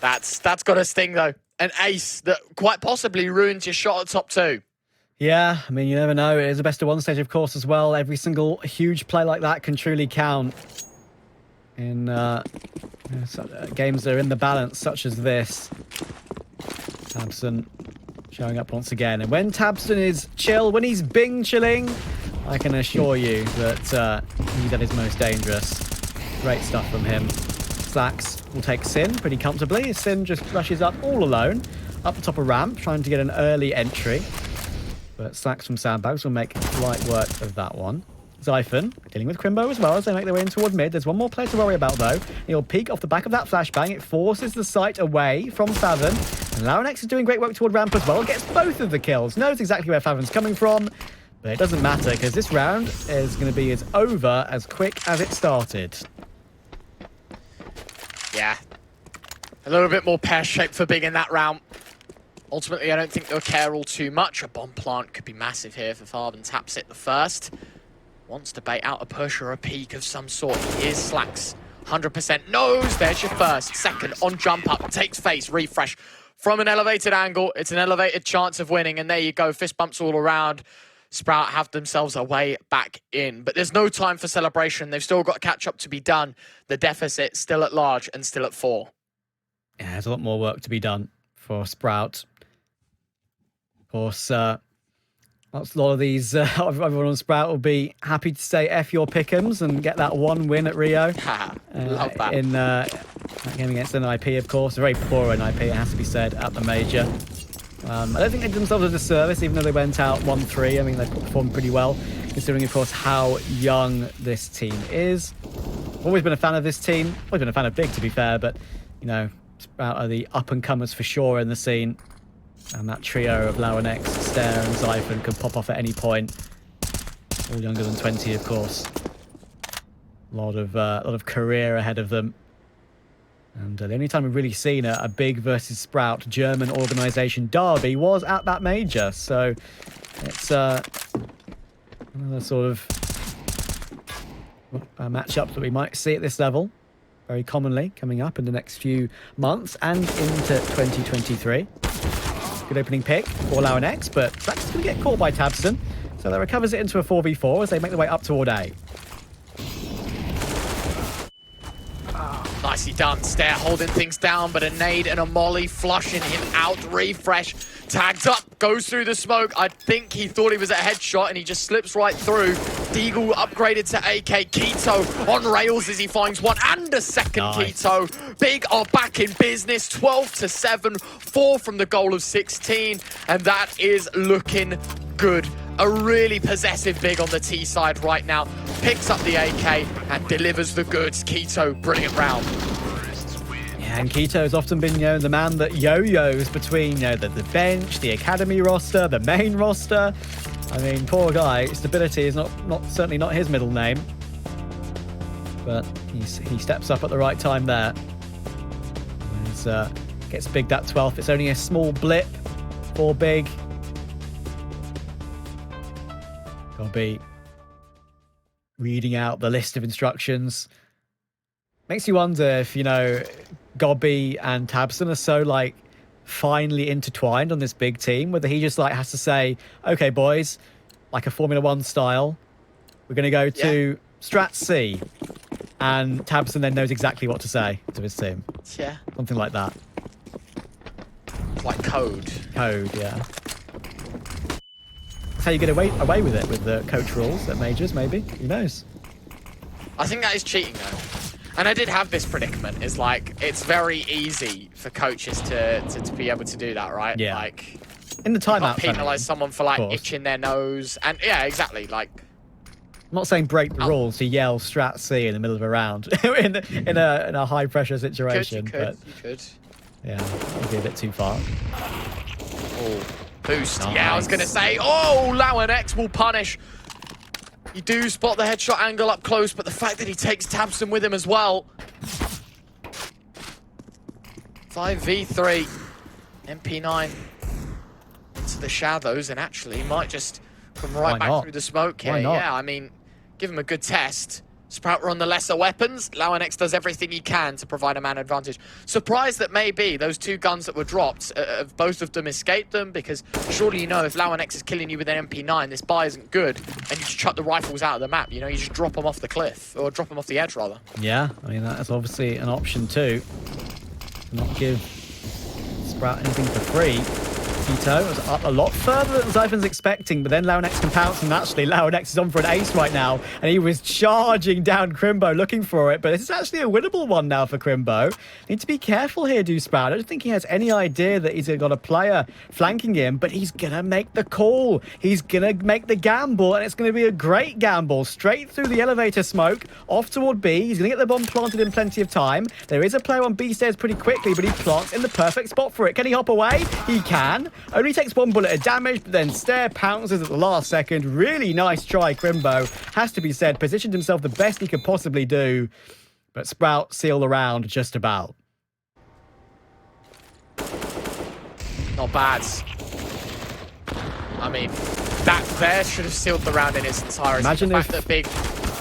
That's got a sting though. An ace that quite possibly ruins your shot at top 2. Yeah, I mean, you never know. It is a best of 1 stage, of course, as well. Every single huge play like that can truly count in games that are in the balance, such as this. Tabson showing up once again. And when Tabson is chill, when he's Bing chilling, I can assure you that he's at his most dangerous. Great stuff from him. Slacks will take Sin pretty comfortably. Sin just rushes up all alone, up the top of ramp, trying to get an early entry. But Slacks from Sandbags will make light work of that one. Zyphon dealing with Crimbo as well as they make their way in toward mid. There's one more player to worry about though. He'll peek off the back of that flashbang. It forces the sight away from Favon. And Lauanex is doing great work toward ramp as well. Gets both of the kills. Knows exactly where Favon's coming from. But it doesn't matter because this round is going to be as over as quick as it started. Yeah. A little bit more pear-shaped for Big in that round. Ultimately, I don't think they'll care all too much. A bomb plant could be massive here for Farben. Taps it the first. Wants to bait out a push or a peek of some sort. Here's Slacks. 100% knows. There's your first. Second on jump up. Takes face. Refresh. From an elevated angle. It's an elevated chance of winning. And there you go. Fist bumps all around. Sprout have themselves a way back in. But there's no time for celebration. They've still got catch up to be done. The deficit still at large and still at 4. Yeah, there's a lot more work to be done for Sprout. Of course, a lot of these, everyone on Sprout will be happy to say F your pick'ems and get that 1 win at Rio. Love that. In that game against NIP, of course. A very poor NIP, it has to be said, at the major. I don't think they did themselves a disservice, even though they went out 1-3. I mean, they performed pretty well, considering, of course, how young this team is. Always been a fan of this team. Always been a fan of Big, to be fair, but, you know, Sprout are the up-and-comers for sure in the scene. And that trio of Lauanex, Stair and Zyphon can pop off at any point. All younger than 20, of course. A lot of career ahead of them. And the only time we've really seen a big versus Sprout German organisation derby was at that major. So it's another sort of matchup that we might see at this level very commonly coming up in the next few months and into 2023. Good opening pick for Lauernex, but that's going to get caught by Tabson. So that recovers it into a 4v4 as they make their way up toward A. Nicely done. Stair holding things down, but a nade and a molly flushing him out. Refresh. Tagged up. Goes through the smoke. I think he thought he was a headshot and he just slips right through. Deagle upgraded to AK. Keto on rails as he finds one and a second. Nice. Keto. Big are back in business. 12-7. 4 from the goal of 16. And that is looking good. A really possessive big on the T side right now. Picks up the AK and delivers the goods. Keto, brilliant round. Yeah, and Keto has often been, the man that yo-yos between, the bench, the academy roster, the main roster. I mean, poor guy. Stability is certainly not his middle name. But he steps up at the right time there. Gets big that 12th. It's only a small blip for big. I'll be reading out the list of instructions. Makes you wonder if, Gobby and Tabson are so, finely intertwined on this big team, whether he just, has to say, okay, boys, like a Formula 1 style, we're going to go to Strat C. And Tabson then knows exactly what to say to his team. Yeah. Something like that. Like code. Code, yeah. How you get away with it, with the coach rules at majors, maybe. Who knows? I think that is cheating, though. And I did have this predicament. It's it's very easy for coaches to be able to do that, right? Yeah. In the timeout. Penalize someone for itching their nose, and yeah, exactly. I'm not saying break the rules to yell Strat C in the middle of a round in a high pressure situation. You could. Yeah, that would be a bit too far. Oh. Boost. Nice. Yeah, I was going to say, Lauernex will punish. You do spot the headshot angle up close, but the fact that he takes Tabson with him as well. 5v3. MP9 into the shadows, and actually might just come right back through the smoke here. Yeah, I mean, give him a good test. Sprout were on the lesser weapons. Lauernex does everything he can to provide a man advantage. Surprised that maybe those 2 guns that were dropped, both of them escaped them, because surely if Lauernex is killing you with an MP9, this buy isn't good, and you just chuck the rifles out of the map. You just drop them off the cliff, or drop them off the edge, rather. Yeah, I mean, that's obviously an option too. Not give Sprout anything for free. Keto was up a lot further than Zyphon's expecting, but then Lauernex can pounce, and actually Lauernex is on for an ace right now, and he was charging down Crimbo looking for it, but this is actually a winnable one now for Crimbo. Need to be careful here, Sprout. I don't think he has any idea that he's got a player flanking him, but he's going to make the call. He's going to make the gamble, and it's going to be a great gamble. Straight through the elevator smoke, off toward B. He's going to get the bomb planted in plenty of time. There is a player on B stairs pretty quickly, but he plants in the perfect spot for it. Can he hop away? He can. Only takes 1 bullet of damage, but then Stair pounces at the last second. Really nice try, Crimbo. Has to be said, positioned himself the best he could possibly do. But Sprout sealed the round just about. Not bad. I mean, that there should have sealed the round in its entirety. Imagine the fact that Big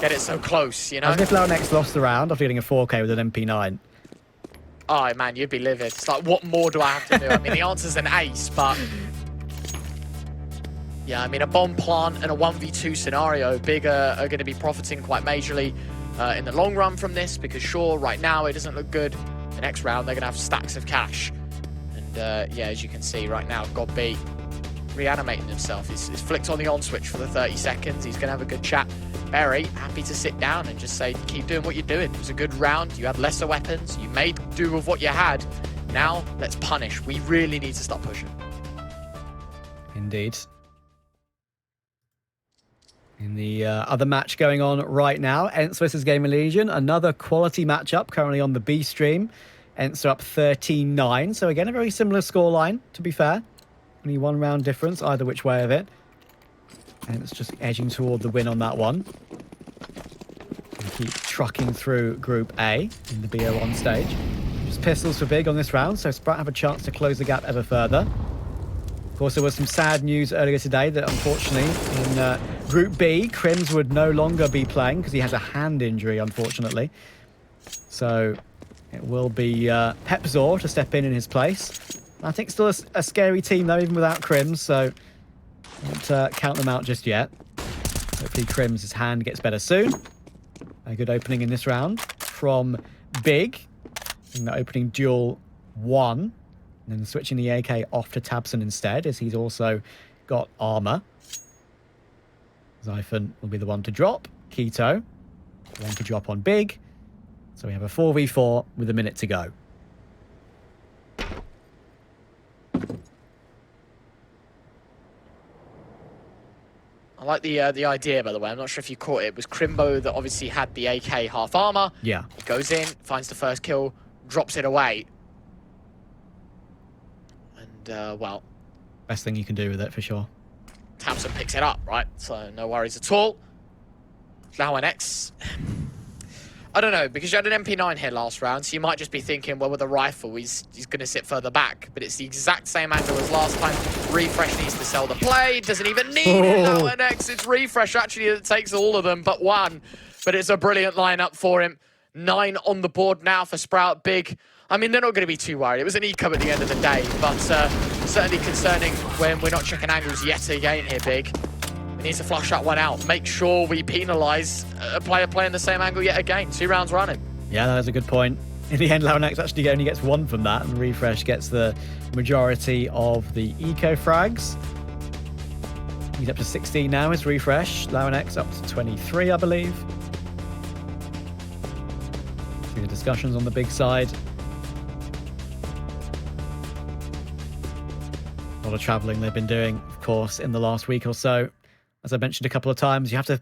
get it so close, Imagine if Lauernex lost the round after getting a 4K with an MP9. Oh, man, you'd be livid. It's what more do I have to do? I mean, the answer's an ace, but... Yeah, I mean, a bomb plant and a 1v2 scenario, Big are going to be profiting quite majorly in the long run from this, because sure, right now it doesn't look good. The next round, they're going to have stacks of cash. And yeah, as you can see right now, Godby reanimating himself. He's flicked on the on switch for the 30 seconds. He's going to have a good chat. Berry, happy to sit down and just say, keep doing what you're doing. It was a good round. You had lesser weapons. You made do with what you had. Now, let's punish. We really need to stop pushing. Indeed. In the other match going on right now, Ents versus Gamer Legion. Another quality matchup currently on the B stream. Ents are up 13-9. So again, a very similar scoreline, to be fair. Only 1 round difference, either which way of it. And it's just edging toward the win on that one. We keep trucking through Group A in the BO1 stage. pistols for Big on this round, so Sprout have a chance to close the gap ever further. Of course, there was some sad news earlier today that unfortunately in Group B, Crims would no longer be playing because he has a hand injury, unfortunately. So it will be Pepzor to step in his place. I think still a scary team though, even without Crims, so don't count them out just yet. Hopefully Crims' hand gets better soon. A good opening in this round from Big in the opening duel 1. And then switching the AK off to Tabson instead, as he's also got armor. Xiphon will be the one to drop. Keto, one to drop on Big. So we have a 4v4 with a minute to go. I like the idea, by the way. I'm not sure if you caught it. It was Crimbo that obviously had the AK half armor. Yeah. He goes in, finds the first kill, drops it away. And, well... Best thing you can do with it, for sure. Tabson picks it up, right? So no worries at all. Now X. I don't know, because you had an MP9 here last round, so you might just be thinking, well, with a rifle, he's going to sit further back. But it's the exact same angle as last time. Refresh needs to sell the play. Doesn't even need it. Now X. It's Refresh, actually, that takes all of them but one. But it's a brilliant lineup for him. 9 on the board now for Sprout. Big. I mean, they're not going to be too worried. It was an eco at the end of the day, but certainly concerning when we're not checking angles yet again here, Big. We need to flush that one out. Make sure we penalise a player playing the same angle yet again. 2 rounds running. Yeah, that's a good point. In the end, Launex actually only gets 1 from that, and Refresh gets the majority of the eco frags. He's up to 16 now, is Refresh. Launex up to 23, I believe. See the discussions on the Big side. A lot of travelling they've been doing, of course, in the last week or so. As I mentioned a couple of times, you have to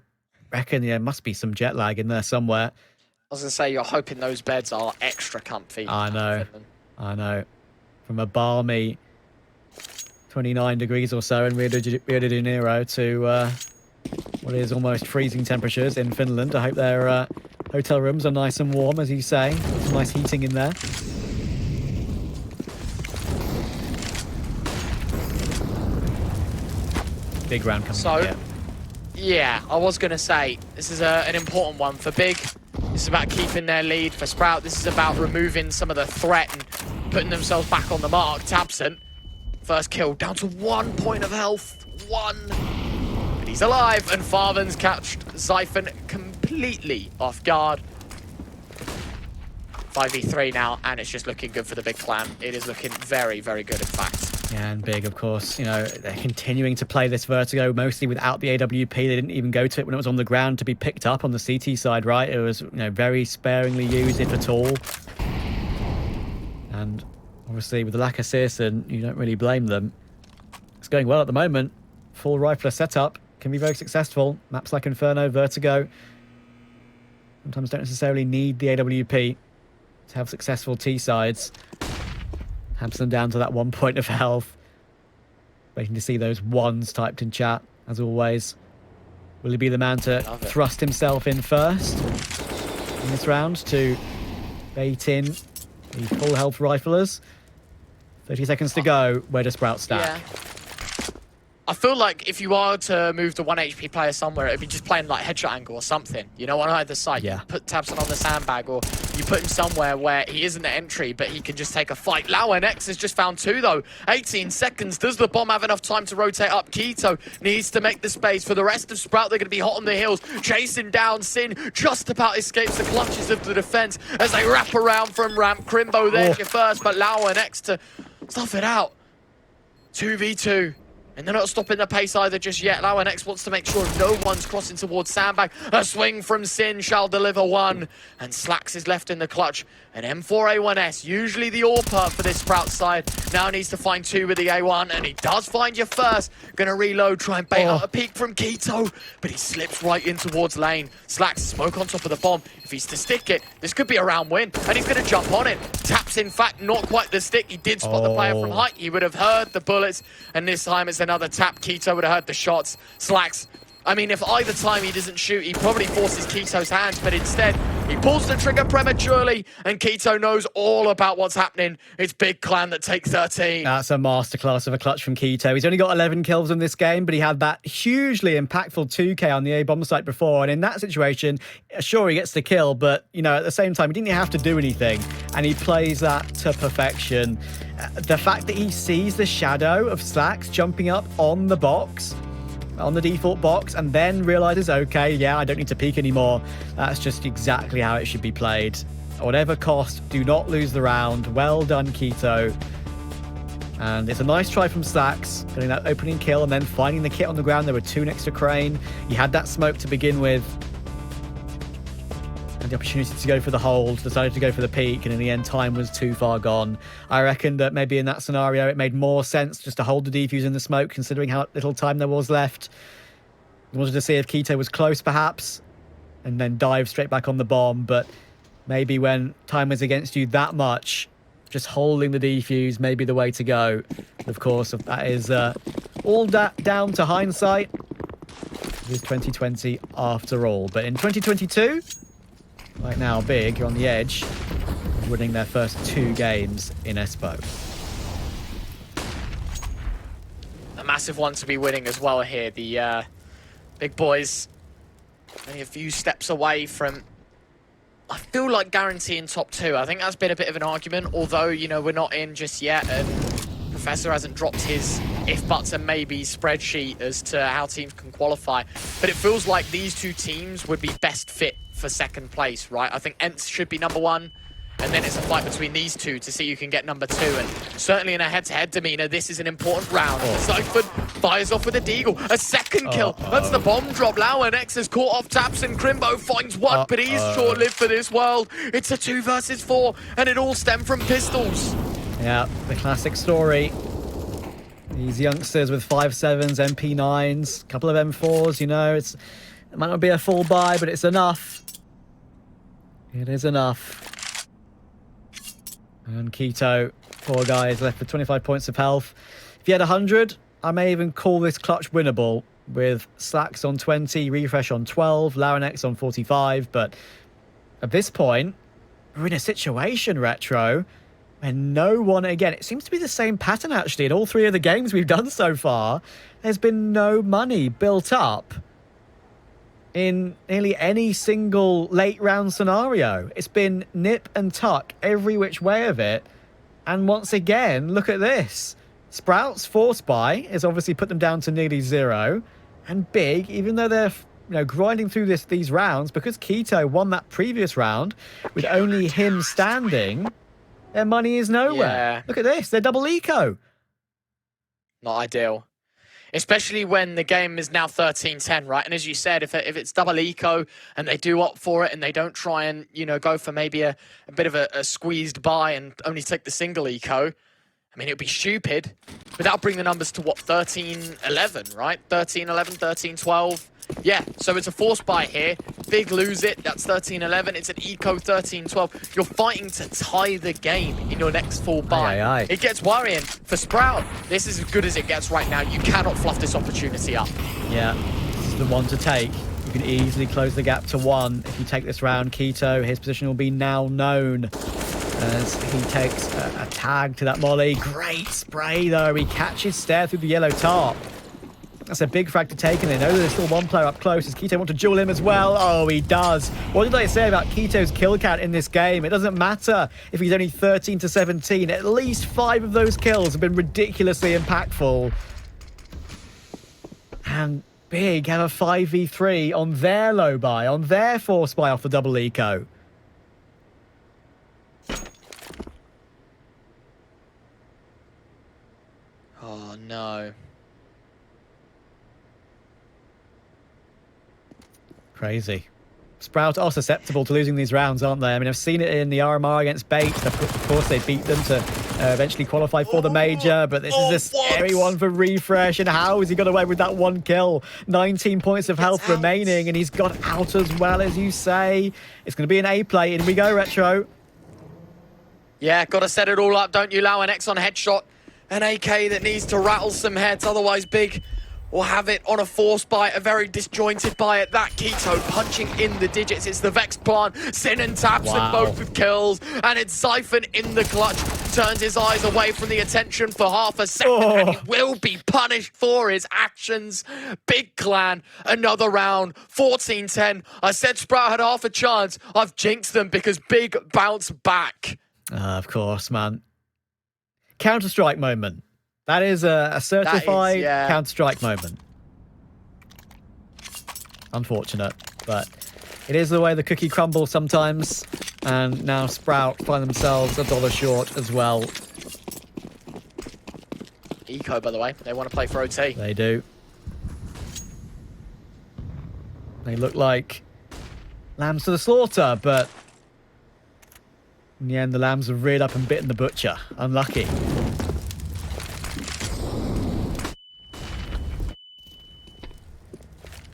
reckon there must be some jet lag in there somewhere. I was going to say, you're hoping those beds are extra comfy. I know. From a balmy 29 degrees or so in Rio de Janeiro to what is almost freezing temperatures in Finland. I hope their hotel rooms are nice and warm, as you say. Some nice heating in there. Big round coming so, in. Yeah, I was going to say, this is an important one for Big. This is about keeping their lead. For Sprout, this is about removing some of the threat and putting themselves back on the mark. Tabson, first kill, down to 1 point of health. 1. But he's alive, and Farven's catched Xiphon completely off guard. 5v3 now, and it's just looking good for the Big clan. It is looking very, very good, in fact. Yeah, and Big, of course, you know, they're continuing to play this Vertigo mostly without the AWP. They didn't even go to it when it was on the ground to be picked up on the CT side, right? It was, you know, very sparingly used, if at all. And obviously, with the lack of Searson, you don't really blame them. It's going well at the moment. Full rifler setup can be very successful. Maps like Inferno, Vertigo sometimes don't necessarily need the AWP to have successful T-sides. Hampson down to that 1 point of health. Waiting to see those ones typed in chat, as always. Will he be the man to thrust himself in first in this round to bait in the full health riflers? 30 seconds to go. Where does Sprout stack? Yeah. I feel like if you are to move the 1 HP player somewhere, it'd be just playing like headshot angle or something. You know, on either side. Yeah. You put Tabson on the sandbag, or you put him somewhere where he isn't at entry, but he can just take a fight. Launex has just found 2, though. 18 seconds. Does the bomb have enough time to rotate up? Keto needs to make the space. For the rest of Sprout, they're going to be hot on the heels. Chasing down Sin. Just about escapes the clutches of the defense as they wrap around from ramp. Crimbo there's your first, but Launex to stuff it out. 2v2. And they're not stopping the pace either just yet. Launex wants to make sure no one's crossing towards Sandbag. A swing from Sin shall deliver 1. And Slacks is left in the clutch. An M4A1S, usually the AWP for this Sprout side. Now needs to find 2 with the A1. And he does find your first. Gonna reload, try and bait out a peek from Keto. But he slips right in towards lane. Slacks, smoke on top of the bomb. If he's to stick it, this could be a round win. And he's gonna jump on it. Taps, in fact, not quite the stick. He did spot the player from height. He would have heard the bullets. And this time it's another tap. Keto would have heard the shots. Slacks I mean, if either time he doesn't shoot, he probably forces Keto's hands, but instead, he pulls the trigger prematurely, and Keto knows all about what's happening. It's Big Clan that take 13. That's a masterclass of a clutch from Keto. He's only got 11 kills in this game, but he had that hugely impactful 2K on the A-bomb site before, and in that situation, sure, he gets the kill, but, you know, at the same time, he didn't have to do anything, and he plays that to perfection. The fact that he sees the shadow of Slacks jumping up on the box, on the default box, and then realizes, okay, yeah, I don't need to peek anymore. That's just exactly how it should be played. At whatever cost, do not lose the round. Well done, Keto. And it's a nice try from Slacks, getting that opening kill and then finding the kit on the ground. There were two next to Crane. He had that smoke to begin with. And the opportunity to go for the hold, decided to go for the peak, and in the end, time was too far gone. I reckon that maybe in that scenario, it made more sense just to hold the defuse in the smoke, considering how little time there was left. I wanted to see if Keto was close, perhaps, and then dive straight back on the bomb, but maybe when time is against you that much, just holding the defuse may be the way to go. Of course, that is all down to hindsight. It is 2020 after all, but in 2022... right now, Big are on the edge, winning their first 2 games in Espoo. A massive one to be winning as well here. The big boys only a few steps away from, I feel like, guaranteeing top 2. I think that's been a bit of an argument, although, you know, we're not in just yet, and Professor hasn't dropped his if, buts, and maybes spreadsheet as to how teams can qualify. But it feels like these two teams would be best fit for second place, right? I think Ents should be number 1, and then it's a fight between these two to see who can get number 2. And certainly in a head-to-head demeanor, this is an important round. Cypher fires off with a deagle. A second kill. That's the bomb drop. Lauernex is caught off taps, and Crimbo finds one, but he's short-lived for this world. It's a 2 versus 4, and it all stemmed from pistols. Yeah, the classic story. These youngsters with 5.7s, MP9s, a couple of M4s, you know, it might not be a full buy, but it's enough. It is enough. And Keto, poor guy, is left with 25 points of health. If he had 100, I may even call this clutch winnable, with Slacks on 20, Refresh on 12, Lauernex on 45, but at this point, we're in a situation, Retro, and no one, again, it seems to be the same pattern, actually, in all 3 of the games we've done so far. There's been no money built up in nearly any single late round scenario. It's been nip and tuck every which way of it. And once again, look at this. Sprout's force buy has obviously put them down to nearly 0. And Big, even though they're grinding through these rounds, because Keto won that previous round with only him standing, their money is nowhere. Yeah. Look at this, they're double eco. Not ideal. Especially when the game is now 13-10, right? And as you said, if it's double eco and they do opt for it and they don't try and, go for maybe a bit of a squeezed buy and only take the single eco, I mean, it would be stupid. But that'll bring the numbers to, what, 13-11, right? 13-11, 13-12. Yeah, so it's a force buy here. Big lose it. That's 13-11. It's an eco 13-12. You're fighting to tie the game in your next full buy. Aye, aye, aye. It gets worrying. For Sprout, this is as good as it gets right now. You cannot fluff this opportunity up. Yeah, this is the one to take. You can easily close the gap to 1 if you take this round. Keto, his position will be now known as he takes a tag to that molly. Great spray, though. He catches Stare through the yellow tarp. That's a big frag to take, and they know there's still one player up close. Does Keto want to duel him as well? Oh, he does. What did I say about Keto's kill count in this game? It doesn't matter if he's only 13-17. At least 5 of those kills have been ridiculously impactful. And Big have a 5v3 on their low buy, on their force buy off the double eco. Oh, no. Crazy. Sprout are susceptible to losing these rounds, aren't they? I mean, I've seen it in the RMR against Bates. Of course, they beat them to eventually qualify for the major, but this is a scary one for Refresh. And how has he got away with that 1 kill? 19 points of health remaining, and he's got out as well, as you say. It's going to be an A play. In we go, Retro. Yeah, got to set it all up, don't you? Lauernex on headshot. An AK that needs to rattle some heads, otherwise Big or have it on a force bite, a very disjointed bite. That Keto punching in the digits. It's the Vex plant. Sin and Tabson both with kills, and it's Siphon in the clutch. Turns his eyes away from the attention for half a second, and he will be punished for his actions. Big Clan, another round, 14-10. I said Sprout had half a chance. I've jinxed them because Big bounce back. Of course, man. Counter-Strike moment. That is a certified Counter-Strike moment. Unfortunate, but it is the way the cookie crumbles sometimes. And now Sprout find themselves $1 short as well. Eco, by the way, they want to play for OT. They do. They look like lambs to the slaughter, but in the end, the lambs have reared up and bitten the butcher. Unlucky.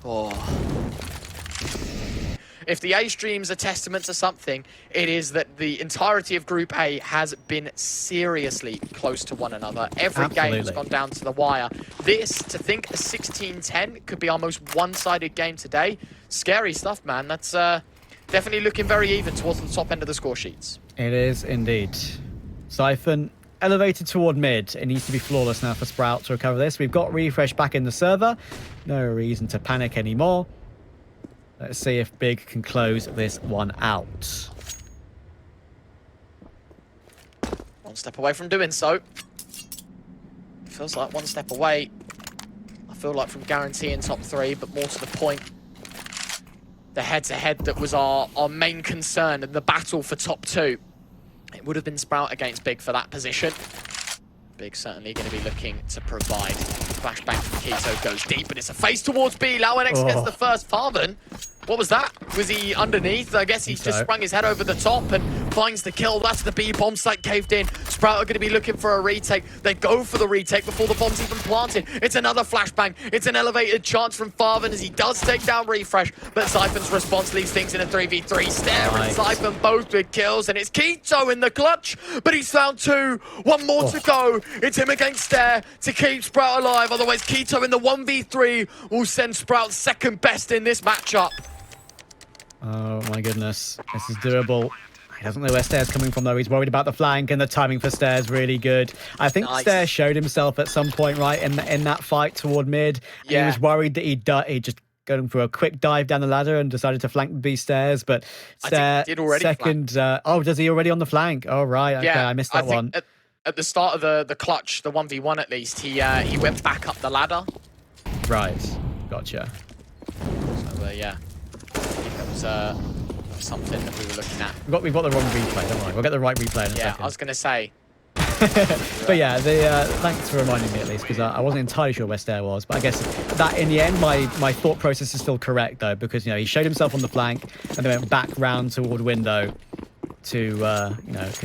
Oh. If the A stream's a testament to something, it is that the entirety of Group A has been seriously close to one another. Every game's gone down to the wire. This, to think a 16-10 could be our most one-sided game today, scary stuff, man. That's definitely looking very even towards the top end of the score sheets. It is indeed. Siphon elevated toward mid. It needs to be flawless now for Sprout to recover this. We've got Refresh back in the server. No reason to panic anymore. Let's see if Big can close this one out. One step away from doing so. Feels like one step away. I feel like from guaranteeing top 3, but more to the point, the head-to-head that was our main concern in the battle for top 2. It would have been Sprout against Big for that position. Big certainly going to be looking to provide. Flashbang from Keto goes deep, and it's a face towards B. Lauenex gets the first. Farven, what was that? Was he underneath? I guess he's just sprung his head over the top and finds the kill. That's the B bomb site caved in. Sprout are going to be looking for a retake. They go for the retake before the bomb's even planted. It's another flashbang. It's an elevated chance from Farven as he does take down Refresh, but Siphon's response leaves things in a 3v3. Stare and Siphon both with kills, and it's Keto in the clutch, but he's found 2. One more to go. It's him against Stare to keep Sprout alive. Otherwise, Keto in the 1v3 will send Sprout second best in this matchup. Oh my goodness. This is doable. He doesn't know where Stare's coming from, though. He's worried about the flank, and the timing for Stare's really good. I think Stare showed himself at some point, right, in that fight toward mid. And he was worried that he'd just going for a quick dive down the ladder and decided to flank B Stairs, but Stare second. Oh, does he already on the flank? Oh, right. Okay, I missed that one. At the start of the clutch, the 1v1 at least, he went back up the ladder. Right. Gotcha. So, yeah. I think that was something that we were looking at. We've got the wrong replay, don't worry. We'll get the right replay in a second. I was going to say. But yeah, thanks for reminding me at least, because I wasn't entirely sure where Stair was. But I guess that in the end, my thought process is still correct, though, because, he showed himself on the flank and then went back round toward window to,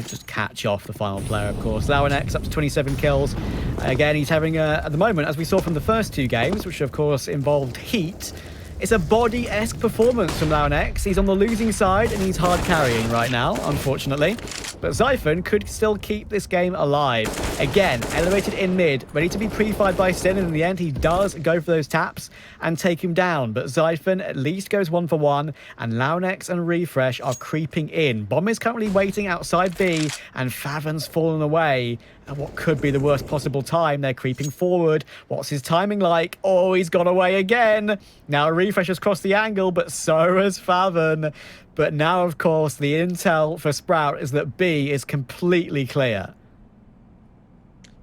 just catch off the final player, of course. Lauenex up to 27 kills. Again, he's having, at the moment, as we saw from the first 2 games, which of course involved heat, it's a body-esque performance from Lauenex. He's on the losing side and he's hard carrying right now, unfortunately. But Siphon could still keep this game alive. Again, elevated in mid, ready to be pre-fired by Sin, and in the end he does go for those taps and take him down. But Siphon at least goes 1 for 1, and Lauenex and Refresh are creeping in. Bomb is currently waiting outside B, and Faven's fallen away. And what could be the worst possible time? They're creeping forward. What's his timing like? Oh, he's gone away again. Now Refresh has crossed the angle, but so has Faven. But now, of course, the intel for Sprout is that B is completely clear.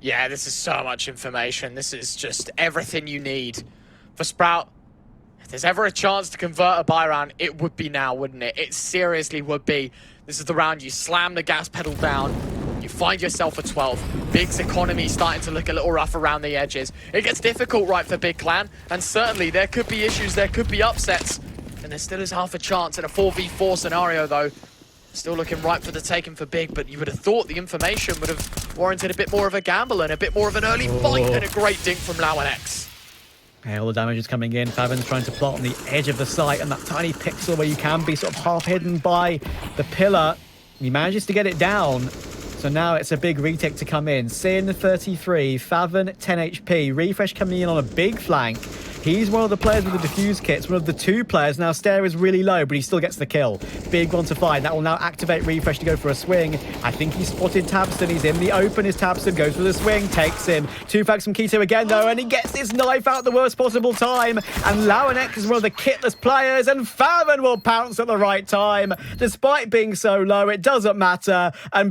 Yeah, this is so much information. This is just everything you need. For Sprout, if there's ever a chance to convert a buy round, it would be now, wouldn't it? It seriously would be. This is the round you slam the gas pedal down, you find yourself a 12. Big's economy starting to look a little rough around the edges. It gets difficult, right, for Big Clan, and certainly there could be issues, there could be upsets, and there still is half a chance in a 4v4 scenario, though. Still looking right for the taking for Big, but you would have thought the information would have warranted a bit more of a gamble and a bit more of an early fight, and a great dink from Lauenex. Okay, all the damage is coming in. Faven's trying to plot on the edge of the site, and that tiny pixel where you can be sort of half hidden by the pillar. He manages to get it down. So now it's a big retake to come in. Sin 33, Favon 10 HP, Refresh coming in on a big flank. He's one of the players with the defuse kits, one of the 2 players. Now, Stare is really low, but he still gets the kill. Big one to find. That will now activate Refresh to go for a swing. I think he spotted Tabson. He's in the open. Is Tabson, goes for the swing, takes him. 2 frags from Keto again, though, and he gets this knife out at the worst possible time. And Lauenex is one of the kitless players, and Favon will pounce at the right time. Despite being so low, it doesn't matter. And